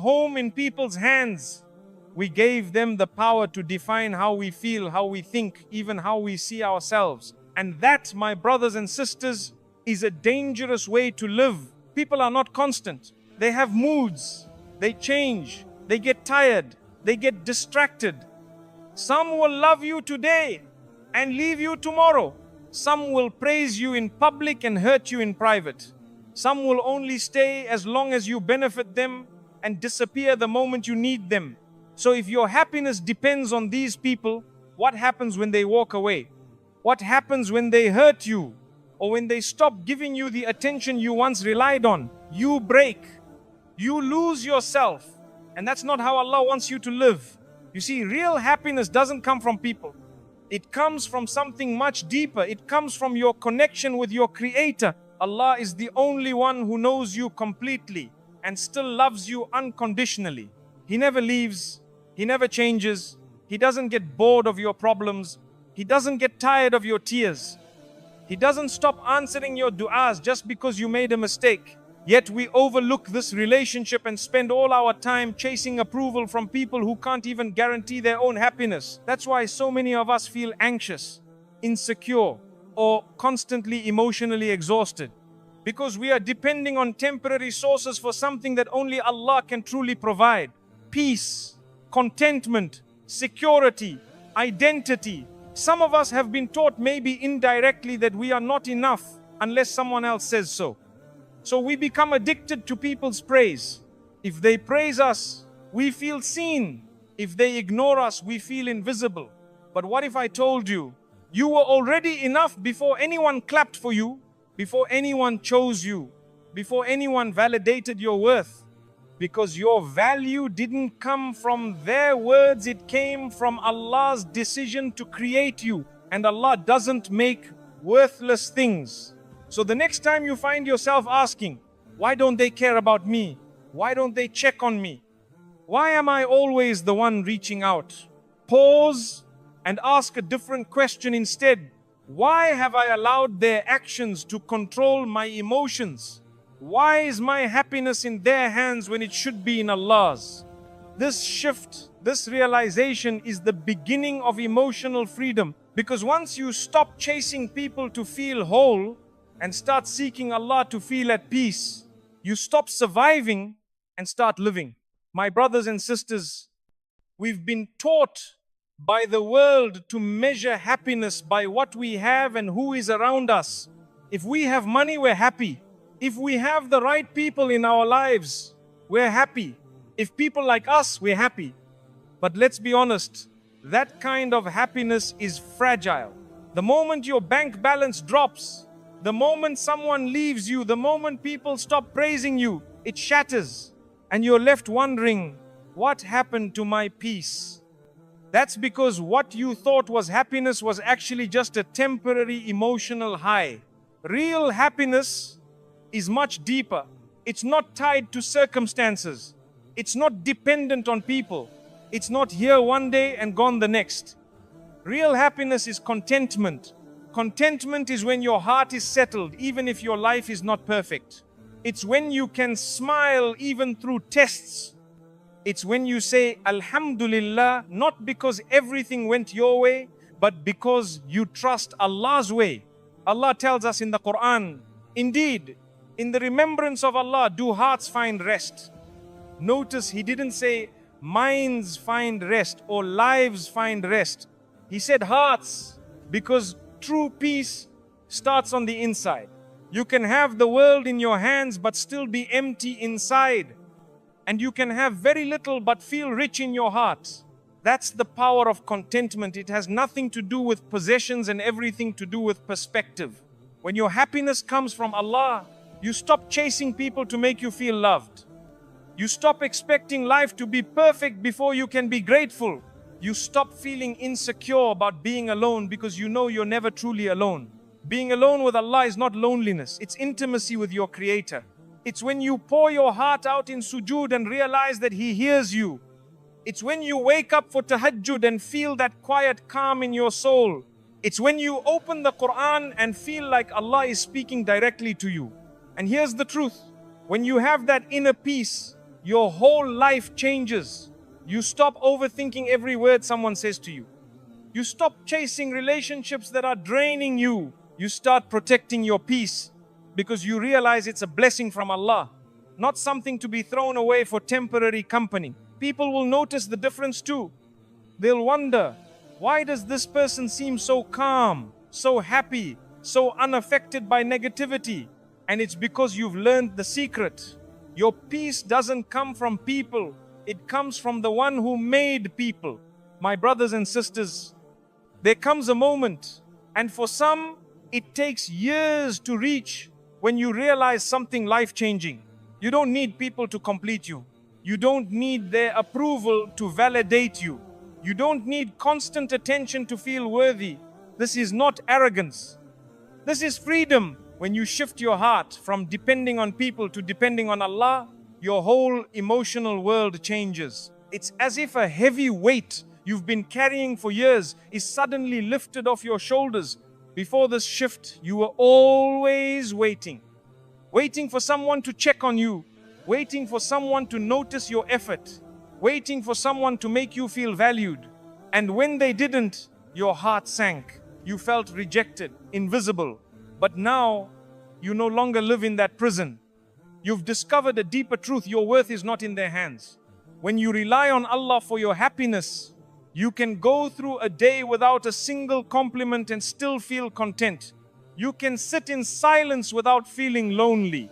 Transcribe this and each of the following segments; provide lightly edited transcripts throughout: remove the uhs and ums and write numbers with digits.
home in people's hands. We gave them the power to define how we feel, how we think, even how we see ourselves. And that, my brothers and sisters, is a dangerous way to live. People are not constant. They have moods. They change. They get tired. They get distracted. Some will love you today and leave you tomorrow. Some will praise you in public and hurt you in private. Some will only stay as long as you benefit them and disappear the moment you need them. So if your happiness depends on these people, what happens when they walk away? What happens when they hurt you? Or when they stop giving you the attention you once relied on? You break. You lose yourself. And that's not how Allah wants you to live. You see, real happiness doesn't come from people. It comes from something much deeper. It comes from your connection with your Creator. Allah is the only one who knows you completely and still loves you unconditionally. He never leaves. He never changes. He doesn't get bored of your problems. He doesn't get tired of your tears. He doesn't stop answering your du'as just because you made a mistake. Yet we overlook this relationship and spend all our time chasing approval from people who can't even guarantee their own happiness. That's why so many of us feel anxious, insecure, or constantly emotionally exhausted. Because we are depending on temporary sources for something that only Allah can truly provide. Peace, contentment, security, identity. Some of us have been taught, maybe indirectly, that we are not enough unless someone else says so. So we become addicted to people's praise. If they praise us, we feel seen. If they ignore us, we feel invisible. But what if I told you, you were already enough before anyone clapped for you, before anyone chose you, before anyone validated your worth? Because your value didn't come from their words, it came from Allah's decision to create you. And Allah doesn't make worthless things. So the next time you find yourself asking, why don't they care about me? Why don't they check on me? Why am I always the one reaching out? Pause and ask a different question instead. Why have I allowed their actions to control my emotions? Why is my happiness in their hands when it should be in Allah's? This shift, this realization is the beginning of emotional freedom. Because once you stop chasing people to feel whole and start seeking Allah to feel at peace, you stop surviving and start living. My brothers and sisters, we've been taught by the world to measure happiness by what we have and who is around us. If we have money, we're happy. If we have the right people in our lives, we're happy. If people like us, we're happy. But let's be honest, that kind of happiness is fragile. The moment your bank balance drops, the moment someone leaves you, the moment people stop praising you, it shatters. And you're left wondering, what happened to my peace? That's because what you thought was happiness was actually just a temporary emotional high. Real happiness is much deeper. It's not tied to circumstances. It's not dependent on people. It's not here one day and gone the next. Real happiness is contentment. Contentment is when your heart is settled, even if your life is not perfect. It's when you can smile even through tests. It's when you say Alhamdulillah, not because everything went your way, but because you trust Allah's way. Allah tells us in the Quran, indeed, in the remembrance of Allah do hearts find rest. Notice He didn't say minds find rest or lives find rest. He said hearts, because true peace starts on the inside. You can have the world in your hands but still be empty inside. And you can have very little but feel rich in your heart. That's the power of contentment. It has nothing to do with possessions and everything to do with perspective. When your happiness comes from Allah, you stop chasing people to make you feel loved. You stop expecting life to be perfect before you can be grateful. You stop feeling insecure about being alone because you know you're never truly alone. Being alone with Allah is not loneliness, it's intimacy with your Creator. It's when you pour your heart out in sujood and realize that He hears you. It's when you wake up for tahajjud and feel that quiet calm in your soul. It's when you open the Quran and feel like Allah is speaking directly to you. And here's the truth. When you have that inner peace, your whole life changes. You stop overthinking every word someone says to you. You stop chasing relationships that are draining you. You start protecting your peace because you realize it's a blessing from Allah, not something to be thrown away for temporary company. People will notice the difference too. They'll wonder, why does this person seem so calm, so happy, so unaffected by negativity? And it's because you've learned the secret. Your peace doesn't come from people, it comes from the one who made people. My brothers and sisters, there comes a moment, and for some, it takes years to reach, when you realize something life-changing. You don't need people to complete you. You don't need their approval to validate you. You don't need constant attention to feel worthy. This is not arrogance. This is freedom. When you shift your heart from depending on people to depending on Allah, your whole emotional world changes. It's as if a heavy weight you've been carrying for years is suddenly lifted off your shoulders. Before this shift, you were always waiting. Waiting for someone to check on you. Waiting for someone to notice your effort. Waiting for someone to make you feel valued. And when they didn't, your heart sank. You felt rejected, invisible. But now, you no longer live in that prison. You've discovered a deeper truth. Your worth is not in their hands. When you rely on Allah for your happiness, you can go through a day without a single compliment and still feel content. You can sit in silence without feeling lonely.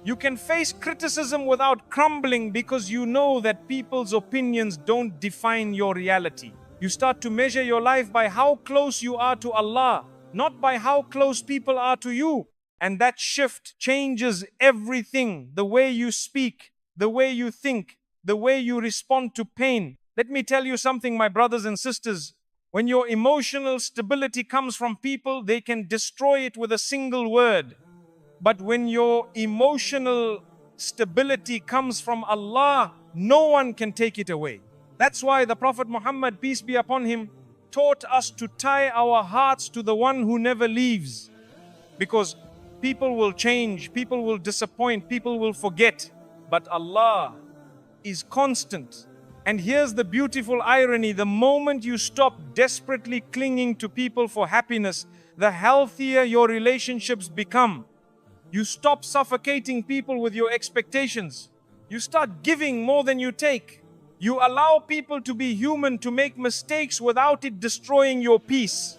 You can face criticism without crumbling because you know that people's opinions don't define your reality. You start to measure your life by how close you are to Allah, not by how close people are to you. And that shift changes everything. The way you speak, the way you think, the way you respond to pain. Let me tell you something, my brothers and sisters. When your emotional stability comes from people, they can destroy it with a single word. But when your emotional stability comes from Allah, no one can take it away. That's why the Prophet Muhammad, peace be upon him, taught us to tie our hearts to the one who never leaves. Because people will change, people will disappoint, people will forget. But Allah is constant. And here's the beautiful irony. The moment you stop desperately clinging to people for happiness, the healthier your relationships become. You stop suffocating people with your expectations. You start giving more than you take. You allow people to be human, to make mistakes without it destroying your peace.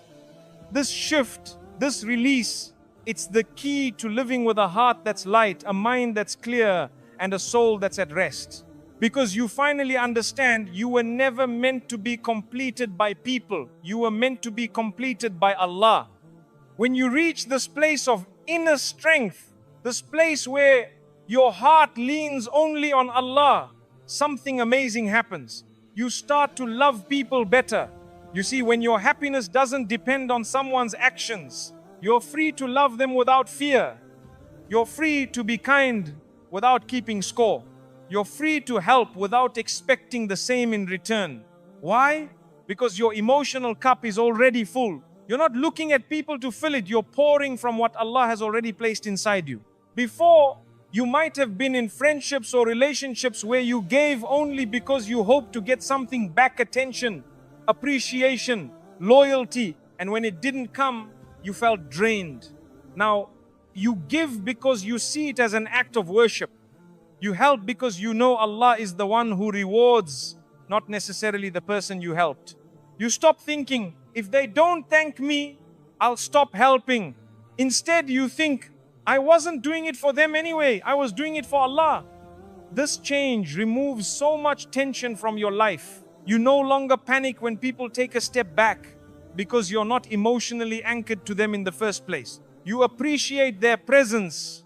This shift, this release, it's the key to living with a heart that's light, a mind that's clear, and a soul that's at rest. Because you finally understand you were never meant to be completed by people. You were meant to be completed by Allah. When you reach this place of inner strength, this place where your heart leans only on Allah, something amazing happens. You start to love people better. You see, when your happiness doesn't depend on someone's actions, you're free to love them without fear. You're free to be kind without keeping score. You're free to help without expecting the same in return. Why? Because your emotional cup is already full. You're not looking at people to fill it. You're pouring from what Allah has already placed inside you. Before, you might have been in friendships or relationships where you gave only because you hoped to get something back: attention, appreciation, loyalty. And when it didn't come, you felt drained. Now, you give because you see it as an act of worship. You help because you know Allah is the one who rewards, not necessarily the person you helped. You stop thinking, if they don't thank me, I'll stop helping. Instead, you think, I wasn't doing it for them anyway. I was doing it for Allah. This change removes so much tension from your life. You no longer panic when people take a step back because you're not emotionally anchored to them in the first place. You appreciate their presence,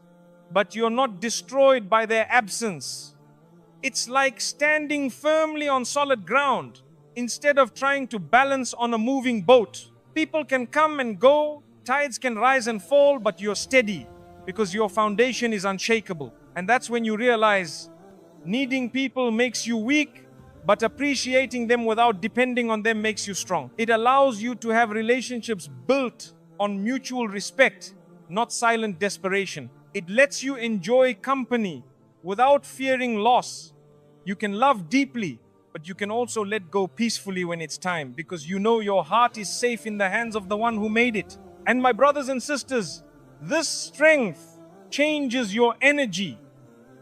but you're not destroyed by their absence. It's like standing firmly on solid ground instead of trying to balance on a moving boat. People can come and go, tides can rise and fall, but you're steady because your foundation is unshakable. And that's when you realize needing people makes you weak, but appreciating them without depending on them makes you strong. It allows you to have relationships built on mutual respect, not silent desperation. It lets you enjoy company without fearing loss. You can love deeply, but you can also let go peacefully when it's time, because you know your heart is safe in the hands of the one who made it. And my brothers and sisters, this strength changes your energy.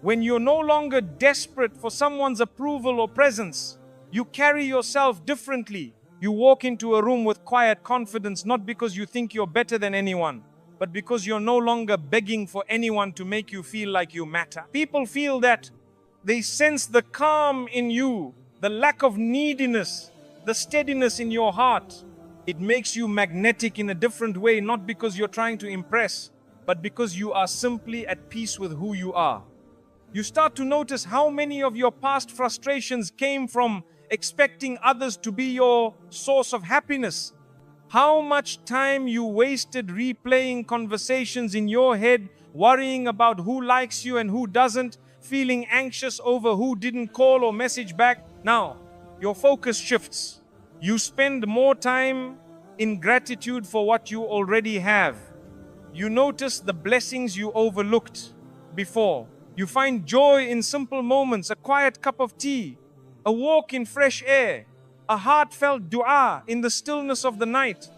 When you're no longer desperate for someone's approval or presence, you carry yourself differently. You walk into a room with quiet confidence, not because you think you're better than anyone, but because you're no longer begging for anyone to make you feel like you matter. People feel that. They sense the calm in you, the lack of neediness, the steadiness in your heart. It makes you magnetic in a different way, not because you're trying to impress, but because you are simply at peace with who you are. You start to notice how many of your past frustrations came from expecting others to be your source of happiness. How much time you wasted replaying conversations in your head, worrying about who likes you and who doesn't, feeling anxious over who didn't call or message back. Now, your focus shifts. You spend more time in gratitude for what you already have. You notice the blessings you overlooked before. You find joy in simple moments, a quiet cup of tea, a walk in fresh air, a heartfelt dua in the stillness of the night.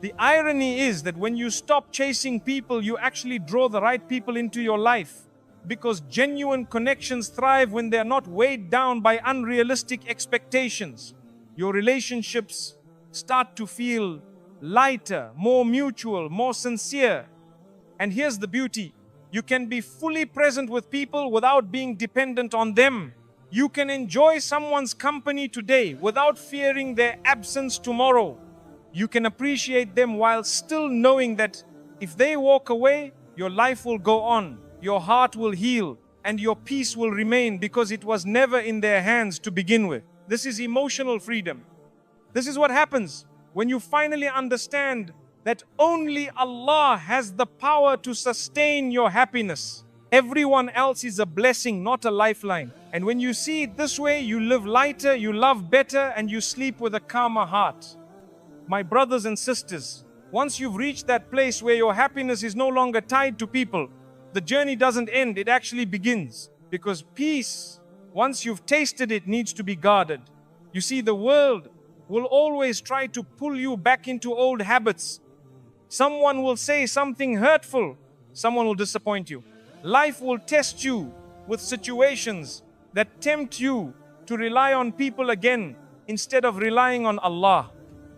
The irony is that when you stop chasing people, you actually draw the right people into your life, because genuine connections thrive when they are not weighed down by unrealistic expectations. Your relationships start to feel lighter, more mutual, more sincere. And here's the beauty. You can be fully present with people without being dependent on them. You can enjoy someone's company today without fearing their absence tomorrow. You can appreciate them while still knowing that if they walk away, your life will go on, your heart will heal, and your peace will remain, because it was never in their hands to begin with. This is emotional freedom. This is what happens when you finally understand that only Allah has the power to sustain your happiness. Everyone else is a blessing, not a lifeline. And when you see it this way, you live lighter, you love better, and you sleep with a calmer heart. My brothers and sisters, once you've reached that place where your happiness is no longer tied to people, the journey doesn't end, it actually begins. Because peace, once you've tasted it, needs to be guarded. You see, the world will always try to pull you back into old habits. Someone will say something hurtful, someone will disappoint you. Life will test you with situations that tempt you to rely on people again instead of relying on Allah.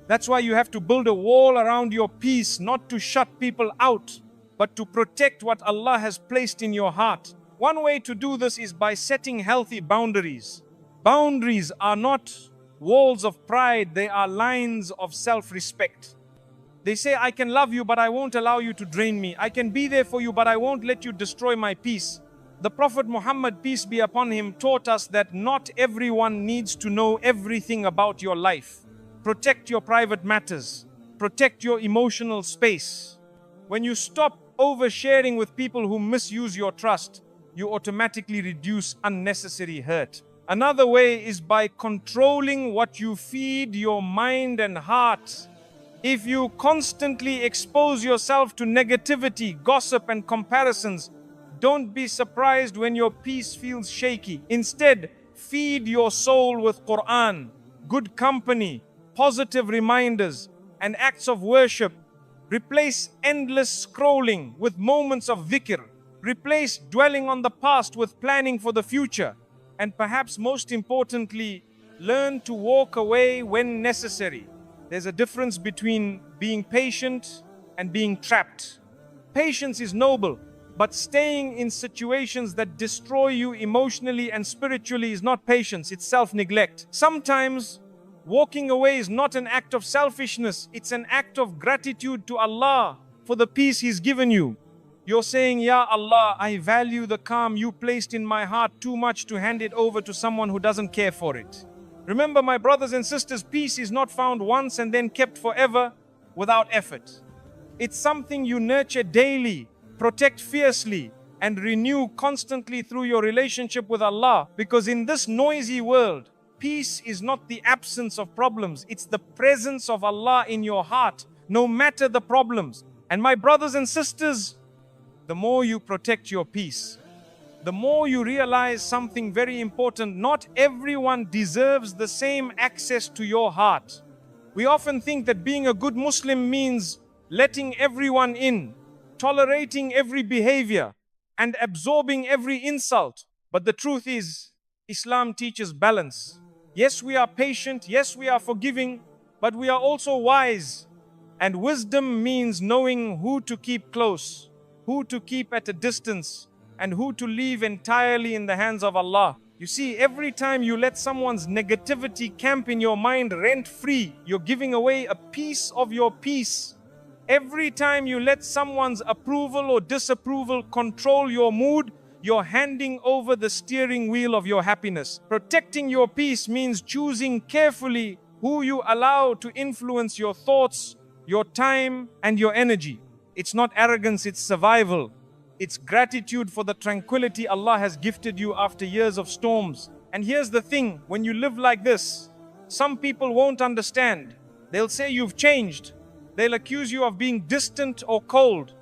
That's why you have to build a wall around your peace, not to shut people out, but to protect what Allah has placed in your heart. One way to do this is by setting healthy boundaries. Boundaries are not walls of pride, they are lines of self-respect. They say, I can love you, but I won't allow you to drain me. I can be there for you, but I won't let you destroy my peace. The Prophet Muhammad, peace be upon him, taught us that not everyone needs to know everything about your life. Protect your private matters. Protect your emotional space. When you stop oversharing with people who misuse your trust, you automatically reduce unnecessary hurt. Another way is by controlling what you feed your mind and heart. If you constantly expose yourself to negativity, gossip, and comparisons, don't be surprised when your peace feels shaky. Instead, feed your soul with Quran, good company, positive reminders, and acts of worship. Replace endless scrolling with moments of dhikr. Replace dwelling on the past with planning for the future. And perhaps most importantly, learn to walk away when necessary. There's a difference between being patient and being trapped. Patience is noble, but staying in situations that destroy you emotionally and spiritually is not patience, it's self-neglect. Sometimes walking away is not an act of selfishness, it's an act of gratitude to Allah for the peace He's given you. You're saying, Ya Allah, I value the calm you placed in my heart too much to hand it over to someone who doesn't care for it. Remember, my brothers and sisters, peace is not found once and then kept forever without effort. It's something you nurture daily, protect fiercely, and renew constantly through your relationship with Allah. Because in this noisy world, peace is not the absence of problems, it's the presence of Allah in your heart, no matter the problems. And my brothers and sisters, the more you protect your peace, the more you realize something very important. Not everyone deserves the same access to your heart. We often think that being a good Muslim means letting everyone in, tolerating every behavior, and absorbing every insult. But the truth is, Islam teaches balance. Yes, we are patient, yes, we are forgiving, but we are also wise. And wisdom means knowing who to keep close, who to keep at a distance, and who to leave entirely in the hands of Allah. You see, every time you let someone's negativity camp in your mind rent-free, you're giving away a piece of your peace. Every time you let someone's approval or disapproval control your mood, you're handing over the steering wheel of your happiness. Protecting your peace means choosing carefully who you allow to influence your thoughts, your time, and your energy. It's not arrogance, it's survival. It's gratitude for the tranquility Allah has gifted you after years of storms. And here's the thing, when you live like this, some people won't understand. They'll say you've changed. They'll accuse you of being distant or cold.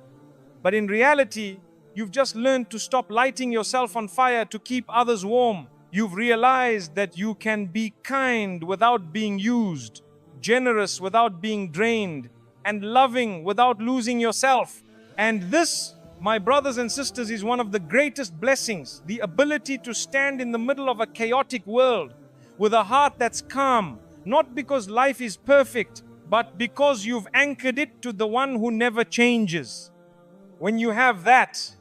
But in reality, you've just learned to stop lighting yourself on fire to keep others warm. You've realized that you can be kind without being used, generous without being drained, and loving without losing yourself. And this, my brothers and sisters, is one of the greatest blessings, the ability to stand in the middle of a chaotic world with a heart that's calm, not because life is perfect, but because you've anchored it to the one who never changes. When you have that,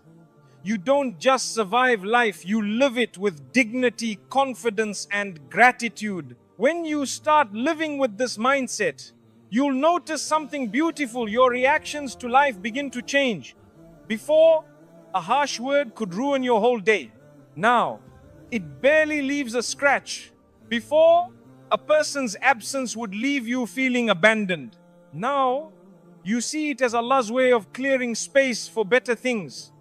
you don't just survive life, you live it with dignity, confidence, and gratitude. When you start living with this mindset, you'll notice something beautiful. Your reactions to life begin to change. Before, a harsh word could ruin your whole day. Now, it barely leaves a scratch. Before, a person's absence would leave you feeling abandoned. Now, you see it as Allah's way of clearing space for better things.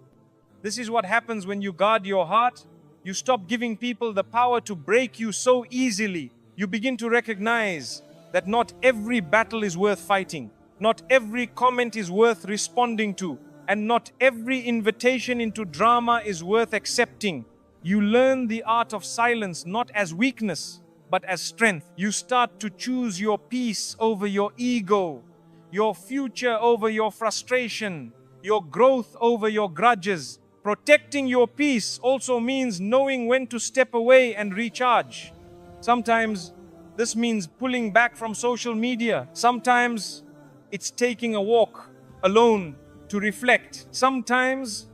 This is what happens when you guard your heart. You stop giving people the power to break you so easily. You begin to recognize that not every battle is worth fighting. Not every comment is worth responding to. And not every invitation into drama is worth accepting. You learn the art of silence not as weakness, but as strength. You start to choose your peace over your ego, your future over your frustration, your growth over your grudges. Protecting your peace also means knowing when to step away and recharge. Sometimes this means pulling back from social media. Sometimes it's taking a walk alone to reflect. Sometimes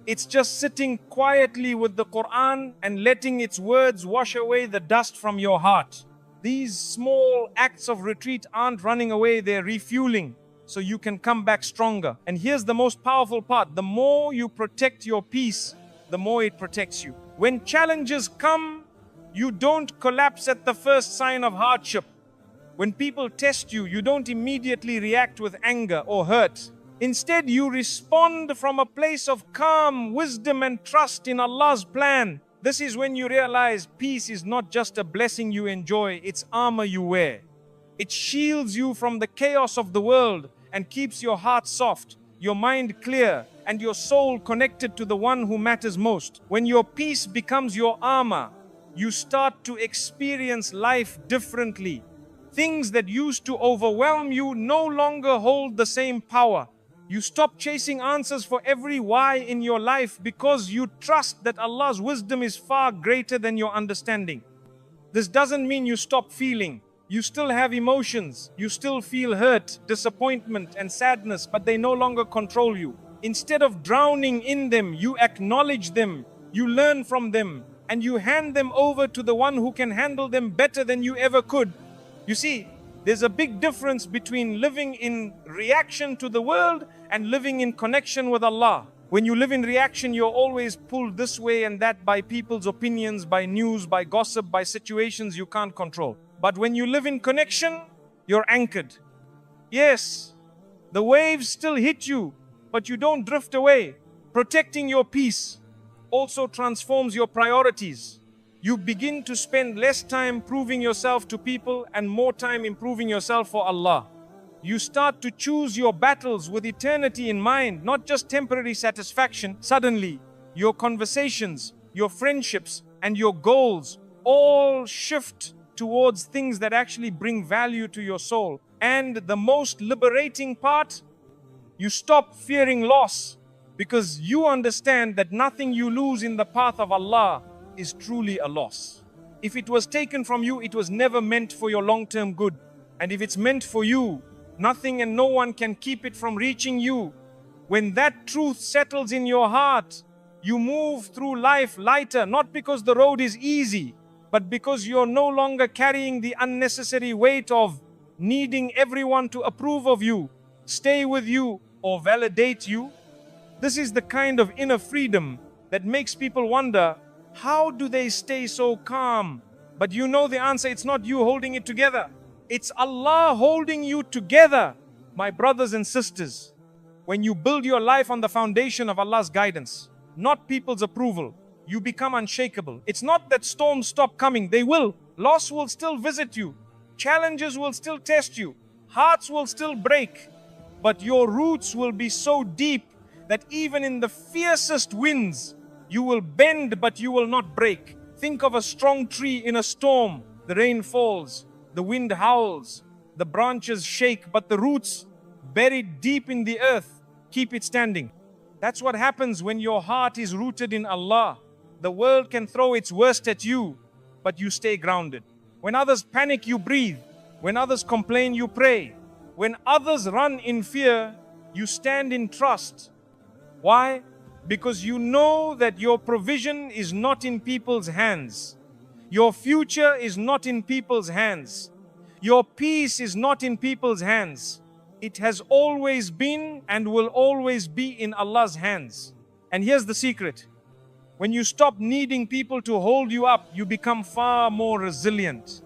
it's just sitting quietly with the Quran and letting its words wash away the dust from your heart. These small acts of retreat aren't running away, they're refueling so you can come back stronger. And here's the most powerful part. The more you protect your peace, the more it protects you. When challenges come, you don't collapse at the first sign of hardship. When people test you, you don't immediately react with anger or hurt. Instead, you respond from a place of calm, wisdom, and trust in Allah's plan. This is when you realize peace is not just a blessing you enjoy, it's armor you wear. It shields you from the chaos of the world and keeps your heart soft, your mind clear, and your soul connected to the one who matters most. When your peace becomes your armor, you start to experience life differently. Things that used to overwhelm you no longer hold the same power. You stop chasing answers for every why in your life because you trust that Allah's wisdom is far greater than your understanding. This doesn't mean you stop feeling. You still have emotions. You still feel hurt, disappointment, and sadness, but they no longer control you. Instead of drowning in them, you acknowledge them, you learn from them, and you hand them over to the one who can handle them better than you ever could. You see, there's a big difference between living in reaction to the world and living in connection with Allah. When you live in reaction, you're always pulled this way and that by people's opinions, by news, by gossip, by situations you can't control. But when you live in connection, you're anchored. Yes, the waves still hit you, but you don't drift away. Protecting your peace also transforms your priorities. You begin to spend less time proving yourself to people and more time improving yourself for Allah. You start to choose your battles with eternity in mind, not just temporary satisfaction. Suddenly, your conversations, your friendships, and your goals all shift towards things that actually bring value to your soul. And the most liberating part, you stop fearing loss because you understand that nothing you lose in the path of Allah is truly a loss. If it was taken from you, it was never meant for your long-term good. And if it's meant for you, nothing and no one can keep it from reaching you. When that truth settles in your heart, you move through life lighter, not because the road is easy, but because you're no longer carrying the unnecessary weight of needing everyone to approve of you, stay with you, or validate you. This is the kind of inner freedom that makes people wonder, how do they stay so calm? But you know the answer, it's not you holding it together. It's Allah holding you together. My brothers and sisters, when you build your life on the foundation of Allah's guidance, not people's approval, you become unshakable. It's not that storms stop coming, they will. Loss will still visit you. Challenges will still test you. Hearts will still break. But your roots will be so deep that even in the fiercest winds, you will bend but you will not break. Think of a strong tree in a storm. The rain falls, the wind howls, the branches shake, but the roots, buried deep in the earth, keep it standing. That's what happens when your heart is rooted in Allah. The world can throw its worst at you, but you stay grounded. When others panic, you breathe. When others complain, you pray. When others run in fear, you stand in trust. Why? Because you know that your provision is not in people's hands. Your future is not in people's hands. Your peace is not in people's hands. It has always been and will always be in Allah's hands. And here's the secret. When you stop needing people to hold you up, you become far more resilient.